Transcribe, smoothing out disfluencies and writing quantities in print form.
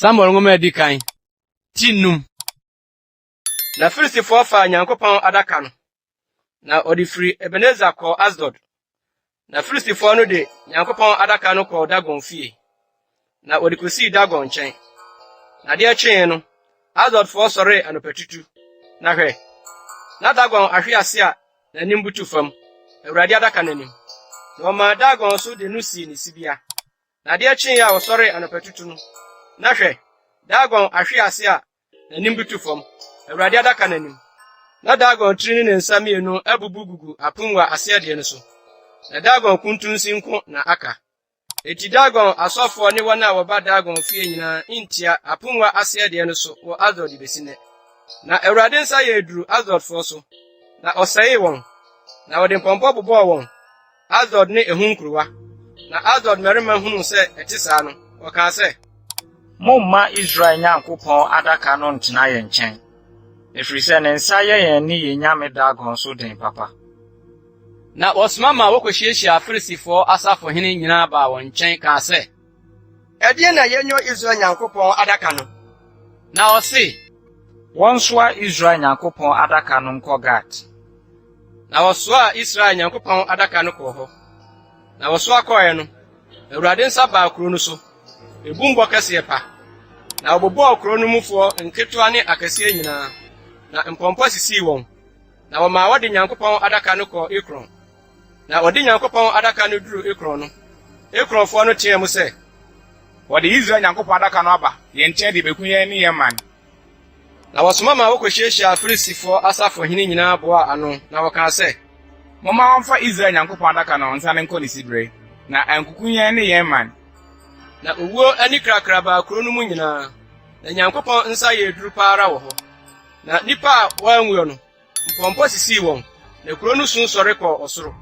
Samuel ngoma di kan tinum na Philistine fa Nyankopɔn adaka no na odifiri Ebenezer kɔ Ashdod na Philistine no de Nyankopɔn adaka no kɔ Dagon fie na odikosi Dagon nkyɛn na de akyen no Ashdod sɔre anopatutu na hwɛ na Dagon ahwe ase a n'anim butu fam Awurade adaka n'anim na ɔma Dagon so de no si ne sibia na de akyen a wɔsɔre anopatutu no na hwɛ Dagon ahwe ase a n'anim butu fam Awurade adaka n'anim na Dagon tiri ne nsa mienu abubugugu apunwa ase de no so na Dagon kuntunsi nko na aka eti Dagon asɔfo ne wɔn a wɔba Dagon fie nyinaa intia apunwa ase de no so wɔ Ashdod besine na Awurade nsa yɛ eduru Ashdod so na ɔsɛe wɔn na wɔde mpɔmpɔ bobɔɔ wɔn Ashdod ne ehunkuruwa na Ashdod mmarima hunu sɛ ɛte saa no wɔka sɛ Momma Israel Nyankopɔn adaka no ntena yɛn nkyɛn efiri sɛ ne nsa yɛ yɛn ne yɛn nyame Dagon so den papa na wɔsoma ma wɔkɔhyiahyia Filistifo asafo hene nyinaa ba wɔn nkyɛn ka sɛ ɛdeɛ na yɛnyo Israel Nyankopɔn adaka no na ɔse wɔnsoa Israel Nyankopɔn adaka no nkɔ Gat na wɔsoa Israel Nyankopɔn adaka no kɔ hɔ na wɔsoa kɔɛ no Awurade nsa baa kuro no so ebumbɔ kɛseɛ pa na wɔbobɔɔ kuro no mufoɔ nketewa ne akɛseɛ nyinaa na mpɔmpɔ sisii wɔn na wɔma wɔde Nyankopɔn adaka no kɔ Ekron na wɔde Nyankopɔn adaka no duru Ekron no Ekronfoɔ no teɛ mu sɛ wɔde Israel Nyankopɔn adaka no aba yɛn nkyɛn de beku yɛn ne yɛn man na wɔsoma ma wɔkɔhyiahyia Filistifo asafo hene nyinaa boa ano na wɔka sɛ momma wɔmfa Israel Nyankopɔn adaka no nsa ne nkɔ ne sibire na ankuku yɛn ne yɛn man na owuo ani krakra baa kuro no mu nyinaa na Nyankopɔn nsa yɛ eduru paara wɔ hɔ na nipa a wɔanwuo no mpɔmpɔ sisii wɔn na kuro no sun sɔre kɔ ɔsoro